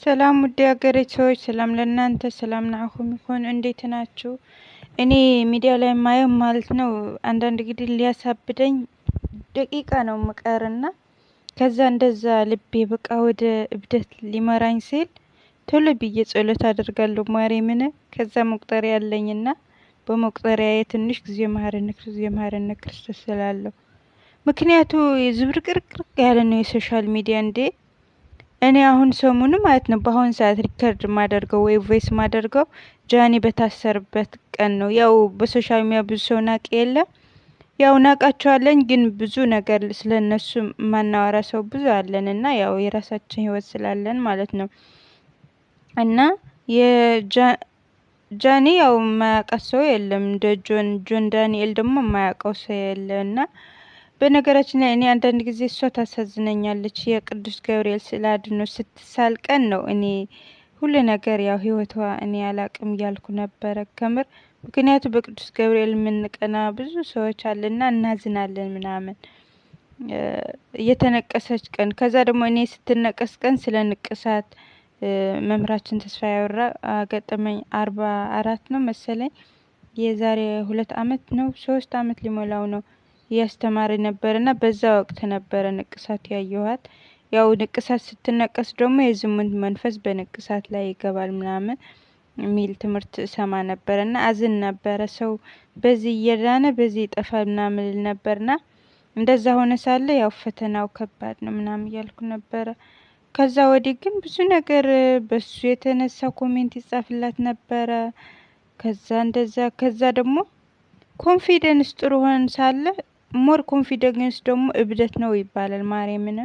ሰላም ውድ ሀገሬ ሰዎች ሰላም ለእናንተ ሰላም ናችሁ ይሁን እንዴት ናችሁ? እኔ ሚዲያ ላይ ማየው ማለት ነው አንዳንድ ጊዜ ሊያሳብደኝ ደቂቃ ነው መቀርና ከዛ እንደዛ ልቤ በቃ ወደ እብደት ሊመራኝ ሲል ቶሎ ብዬ ጸሎት አደርጋለሁ ማርያምን። ከዛ መቁጠሪያ ያለኝና በመቁጠሪያዬ ትንሽ ጊዜ መሐረነ ክርስቶስ ስላለሁ ምክንያቱ ዝብርቅርቅርቅ ያለ ነው የሶሻል ሚዲያ እንዴ። እኔ አሁን ሰሞኑን ማለት ነው በአሁን ሰዓት ሪከርድ ማደርገው ወይ ቮይስ ማደርገው ጃኒ በታሰርበት ቀን ነው። ያው በሶሻል ሚዲያ ብዙ ሰው ናቅ የለ ያው ናቃቸዋለን፣ ግን ብዙ ነገር ስለነሱ ማናወራ ሰው ብዙ አለንና ያው የራሳችን ህይወት ስላለን ማለት ነው። እና የጃኒ ያው ማያውቀው ሰው የለም እንደ ጆን ዳንኤል ደግሞ ማያውቀው ሰው የለና በነገራችን ላይ እኔ አንዳንድ ጊዜ እሷ ታሳዝነኛለች። የቅዱስ ገብርኤል ስዕል አድኖ ስትሳልቀን ነው እኔ ሁሉ ነገር ያው ህይወቷ እኔ አላቅም እያልኩ ነበረ ከምር። ምክንያቱ በቅዱስ ገብርኤል የምንቀና ብዙ ሰዎች አለና እናዝናለን ምናምን የተነቀሰች ቀን። ከዛ ደግሞ እኔ ስትነቀስ ቀን ስለ ንቅሳት መምህራችን ተስፋ ያወራ ገጠመኝ 44 ነው መሰለኝ የዛሬ 2 አመት ነው 3 አመት ሊሞላው ነው ያስተማረ ነበርና በዛ ወቅት ነበረ ንቅሳት ያየኋት። ያው ንቅሳት ስትነቀስ ደግሞ የዝሙት መንፈስ በንቅሳት ላይ ይገባል ምናምን ሚል ትምህርት ሰማ ነበርና አዝን ነበረ። ሰው በዚህ እየዳነ በዚህ ይጠፋል ምናምን ነበርና እንደዛ ሆነ ሳለ ያው ፈተናው ከባድ ነው ምናምን እያልኩ ነበረ። ከዛ ወዲህ ግን ብዙ ነገር በሱ የተነሳ ኮሜንት ይጻፍላት ነበረ። ከዛ ደግሞ ኮንፊደንስ ጥሩ ሆነ ሳለ ሞር ኮንፊደንስ ደግሞ እብደት ነው ይባላል። ማርያምን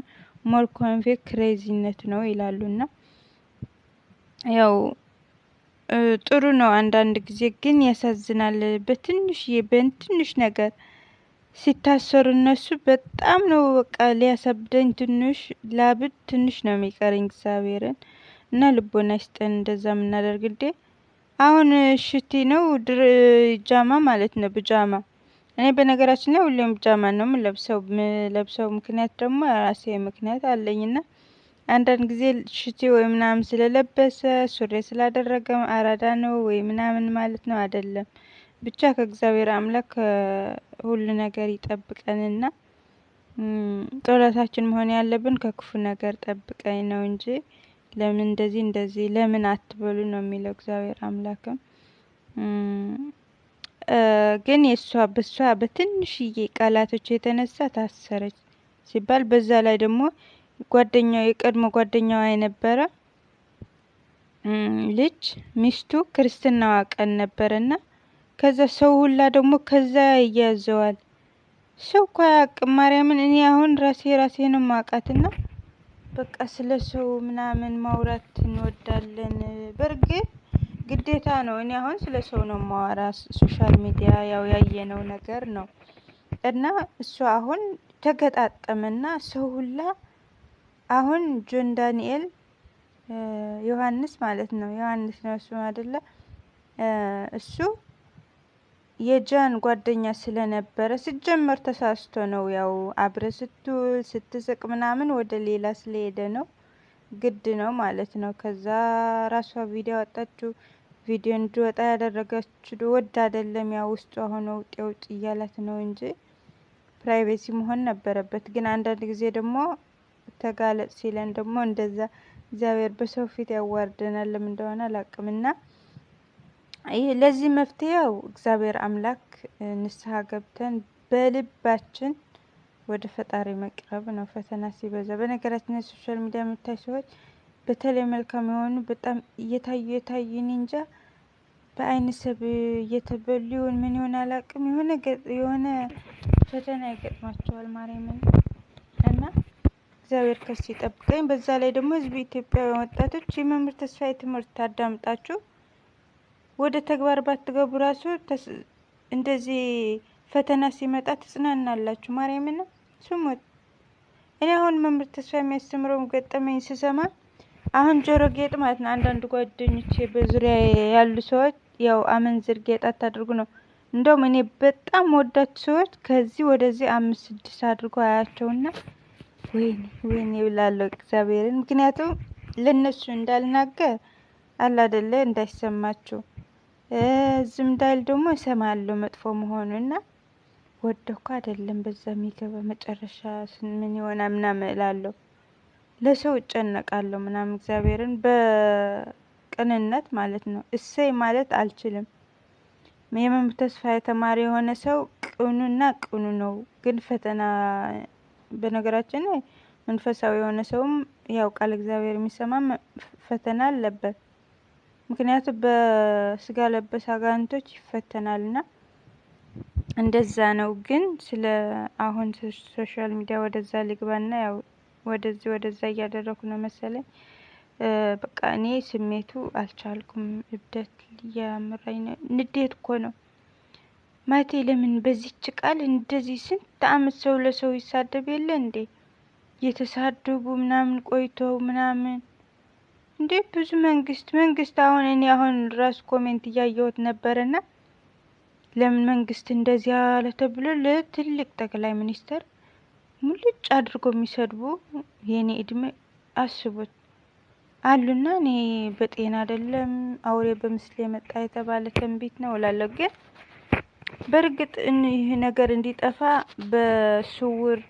ሞር ኮንፊደንስ ክሬዚነት ነው ይላሉና ያው ጥሩ ነው አንዳንድ ጊዜ ግን ያሳዝናል። በትንሽ ነገር ሲታሰሩ እነሱ በጣም ነው በቃ ሊያሳብደኝ ትንሽ ነው የሚቀረኝ እግዚአብሔርን እና ልቦና ይስጠን። እንደዛ የምናደርግ እንዴ አሁን ሽቲ ነው ጃማ ማለት ነው ብጃማ። እኔ በነገራችን ላይ ሁሌም ብጃማ ነው የምለብሰው ምክንያት ደግሞ ራሴ ምክንያት አለኝና አንዳንድ ጊዜ ሽቲ ወይ ምናምን ስለለበሰ ሱሪ ስላደረገ አራዳ ነው ወይ ምናምን ማለት ነው አይደለም። ብቻ ከእግዚአብሔር አምላክ ሁሉ ነገር ይጠብቀንና ጸሎታችን መሆን ያለብን ከክፉ ነገር ጠብቀኝ ነው እንጂ ለምን እንደዚህ ለምን አትበሉ ነው የሚለው እግዚአብሔር አምላክም። ግን በሷ በትንሽዬ ቃላቶች የተነሳ ታሰረች ሲባል በዛ ላይ ደግሞ የቀድሞ ጓደኛዋ የነበረ ልጅ ሚስቱ ክርስትናዋ ቀን ነበርና ከዛ ሰው ሁላ ደግሞ ከዛ ይያዘዋል። ሰው እኮ አያውቅም ማርያምን። እኔ አሁን ራሴን ማውቃትና በቃ ስለ ሰው ምናምን ማውራት እንወዳለን። በርግጥ ግዴታ ነው። እኔ አሁን ስለ ሰው ነው ማወራ ሶሻል ሚዲያ ያው ያየነው ነገር ነው። እና እሱ አሁን ተገጣጠመና ሰው ሁላ አሁን ጆን ዳንኤል ዮሐንስ ማለት ነው ዮሐንስ ነው እሱ አይደለ እሱ የጃን ጓደኛ ስለነበረ ሲጀመር ተሳስቶ ነው ያው አብረ ስትውል ስትስቅ ምናምን ወደ ሌላ ስለሄደ ነው ግድ ነው ማለት ነው። ከዛ ራሷ ቪዲዮ አወጣችው። ቪዲዮ እንዲወጣ ያደረገችው ወድ አይደለም ያው ውስጧ ሆኖ ውጤውጥ እያላት ነው እንጂ ፕራይቬሲ መሆን ነበረበት። ግን አንዳንድ ጊዜ ደግሞ ተጋለጥ ሲለን ደግሞ እንደዛ እግዚአብሔር በሰው ፊት ያዋርደናል። ለምን እንደሆነ አላቅምና ይሄ ለዚህ መፍትሄው እግዚአብሔር አምላክ ንስሐ ገብተን በልባችን ወደ ፈጣሪ መቅረብ ነው። ፈተና ሲበዛ በነገራችን ሶሻል ሚዲያ የምታይ ሰዎች በተለይ መልካም የሆኑ በጣም እየታዩ እንጃ በአይን ሰብ እየተበሉን ምን ይሆን አላቅም የሆነ ፈተና ይገጥማቸዋል ማርያምን። እና እግዚአብሔር ከሱ ይጠብቀኝ። በዛ ላይ ደግሞ ህዝብ ኢትዮጵያ ወጣቶች የመምህር ተስፋዬ ትምህርት አዳምጣችሁ ወደ ተግባር ባትገቡ ራሱ እንደዚህ ፈተና ሲመጣ ትጽናናላችሁ ማርያምን። ስሙት። እኔ አሁን መምህር ተስፋዬ የሚያስተምረው ገጠመኝ ስሰማ አሁን ጆሮ ጌጥ ማለት ነው አንዳንድ ጓደኞቼ በዙሪያ ያሉ ሰዎች ያው አመንዝር ጌጥ አታድርጉ ነው እንደውም እኔ በጣም ወዳችሁ ሰዎች ከዚህ ወደዚህ 5 6 አድርጎ አያቸውና ወይኔ ወይኔ ብላለሁ እግዚአብሔርን። ምክንያቱም ለነሱ እንዳልናገር አለ አይደለ እንዳይሰማቸው ዝም እንዳይል ደግሞ እሰማለሁ መጥፎ መሆኑና ወደኩ አይደለም በዛ የሚገባ መጨረሻ ምን ይሆናል ምናምን እላለሁ። ለሰው እጨነቃለሁ ምናምን እግዚአብሔርን በቅንነት ማለት ነው። እሰይ ማለት አልችልም። የመምህር ተስፋ የተማሪ የሆነ ሰው ቅኑና ቅኑ ነው። ግን ፈተና በነገራችን ላይ መንፈሳዊ የሆነ ሰውም ያው ቃል እግዚአብሔር የሚሰማ ፈተና አለበት። ምክንያቱም በስጋ ለበስ አጋንንቶች ይፈተናልና እንደዛ ነው። ግን ስለ አሁን ሶሻል ሚዲያ ወደዛ ልግባና ያው ወደዛ እያደረኩ ነው መሰለኝ። በቃ እኔ ስሜቱ አልቻልኩም። እብደት እያመራኝ ነው። ንዴት እኮ ነው ማለቴ። ለምን በዚህች ቃል እንደዚህ ስንት አመት ሰው ለሰው ይሳደብ የለ እንዴ? የተሳደቡ ምናምን ቆይተው ምናምን እንዴ ብዙ መንግስት አሁን እኔ አሁን ራስ ኮሜንት እያየሁት ነበርና ለምን መንግስት እንደዚህ አለ ተብሎ ለትልቅ ጠቅላይ ሚኒስተር ሙልጭ አድርጎ የሚሰድቡ የኔ እድሜ አስቡት አሉና እኔ በጤና አይደለም አውሬ በምስል የመጣ የተባለ ትንቢት ነው እላለሁ። ግን በእርግጥ ይህ ነገር እንዲጠፋ በስውር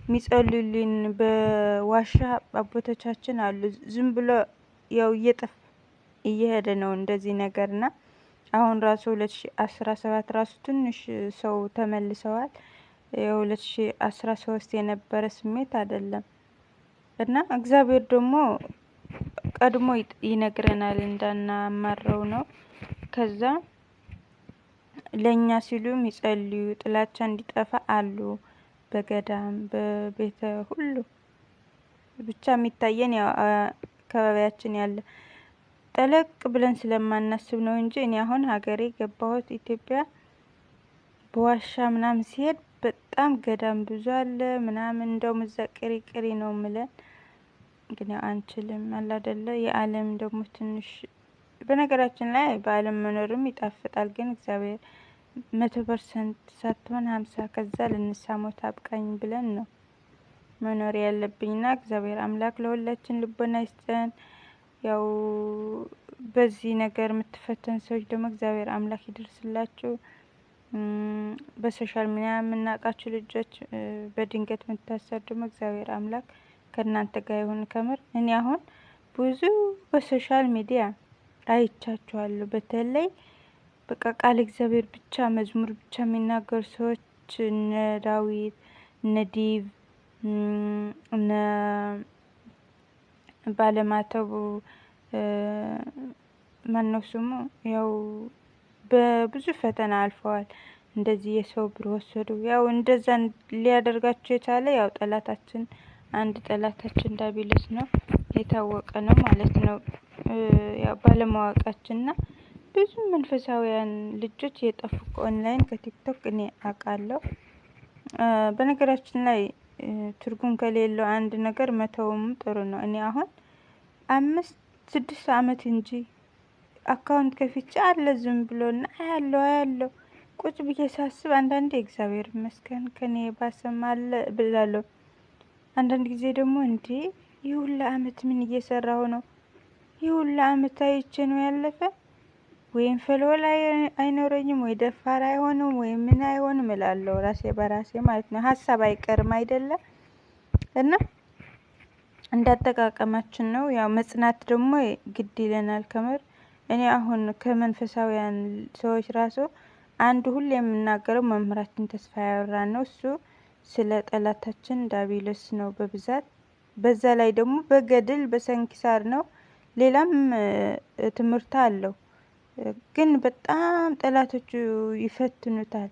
የሚጸልዩልን በዋሻ አባቶቻችን አሉ። ዝም ብሎ ያው እየሄደ ነው እንደዚህ ነገርና አሁን ራሱ 2017 ራሱ ትንሽ ሰው ተመልሰዋል። የ2013 የነበረ ስሜት አይደለም። እና እግዚአብሔር ደግሞ ቀድሞ ይነግረናል እንዳናማረው ነው። ከዛ ለኛ ሲሉ የሚጸልዩ ጥላቻ እንዲጠፋ አሉ። በገዳም በቤተ ሁሉ ብቻ የሚታየን ያው አካባቢያችን ያለ ጠለቅ ብለን ስለማናስብ ነው እንጂ እኔ አሁን ሀገሬ ገባሁት ኢትዮጵያ በዋሻ ምናምን ሲሄድ በጣም ገዳም ብዙ አለ ምናምን እንደውም እዛ ቅሪ ነው ምለን። ግን አንችልም አለ አይደለ የዓለም ደግሞ ትንሽ በነገራችን ላይ በዓለም መኖርም ይጣፍጣል። ግን እግዚአብሔር 100% ሳትሆን 50 ከዛ ልንሳሞት አብቃኝ ብለን ነው መኖር ያለብኝና እግዚአብሔር አምላክ ለሁላችን ልቦና ይስጠን። ያው በዚህ ነገር የምትፈተን ሰዎች ደግሞ እግዚአብሔር አምላክ ይደርስላችሁ። በሶሻል ሚዲያ የምናውቃችሁ ልጆች በድንገት የምታሰር ደግሞ እግዚአብሔር አምላክ ከእናንተ ጋር ይሁን። ከምር እኔ አሁን ብዙ በሶሻል ሚዲያ አይቻችኋለሁ። በተለይ በቃ ቃል እግዚአብሔር ብቻ መዝሙር ብቻ የሚናገሩ ሰዎች እነ ዳዊት እነ ዲቭ እነ ባለማተቡ ማነው ስሙ ያው በብዙ ፈተና አልፈዋል። እንደዚህ የሰው ብር ወሰዱ። ያው እንደዛ ሊያደርጋቸው የቻለ ያው ጠላታችን አንድ ጠላታችን ዲያብሎስ ነው፣ የታወቀ ነው ማለት ነው። ያው ባለማወቃችንና ብዙ መንፈሳውያን ልጆች የጠፉ ኦንላይን ከቲክቶክ እኔ አውቃለሁ። በነገራችን ላይ ትርጉም ከሌለው አንድ ነገር መተውም ጥሩ ነው። እኔ አሁን 5 6 አመት እንጂ አካውንት ከፍቼ አለ ዝም ብሎና አያለው ቁጭ ብዬ ሳስብ አንዳንዴ እግዚአብሔር ይመስገን ከኔ ባሰም አለ ብላለሁ። አንዳንድ ጊዜ ደግሞ እንዴ ይህ ሁሉ አመት ምን እየሰራሁ ነው? ይህ ሁሉ አመት አይቼ ነው ያለፈ። ወይም ፈሎላ አይኖረኝም ወይ ደፋር አይሆንም ወይ ምን አይሆንም እላለሁ ራሴ በራሴ ማለት ነው። ሀሳብ አይቀርም አይደለም። እና እንዳጠቃቀማችን ነው። ያው መጽናት ደግሞ ግድ ይለናል ከምር። እኔ አሁን ከመንፈሳውያን ሰዎች ራሱ አንድ ሁሌ የምናገረው መምህራችን ተስፋ ያወራን ነው። እሱ ስለ ጠላታችን ዲያብሎስ ነው በብዛት። በዛ ላይ ደግሞ በገድል በሰንኪሳር ነው። ሌላም ትምህርት አለው። ግን በጣም ጠላቶቹ ይፈትኑታል።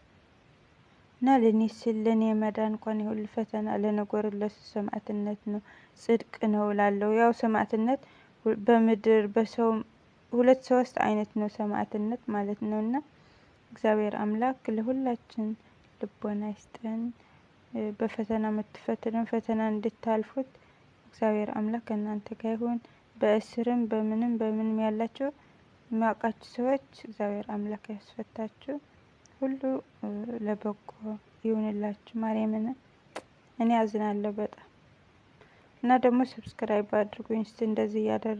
እና ለኔ ለኔ መዳን እንኳን ይሁን ፈተና ለነገሩ ለሱ ሰማዕትነት ነው ጽድቅ ነው እላለሁ። ያው ሰማዕትነት በምድር በሰው 2 3 አይነት ነው ሰማዕትነት ማለት ነውና እግዚአብሔር አምላክ ለሁላችን ልቦና ይስጠን። በፈተና የምትፈተኑ ፈተና እንድታልፉት እግዚአብሔር አምላክ እናንተ ጋር ይሁን። በእስርም በምንም ያላችሁ የሚያውቃችሁ ሰዎች እግዚአብሔር አምላክ ያስፈታችሁ። ሁሉ ለበጎ ይሁንላችሁ። ማርያምን እኔ አዝናለሁ በጣም እና ደግሞ ሰብስክራይብ አድርጉኝ እስቲ እንደዚህ እያደረጉ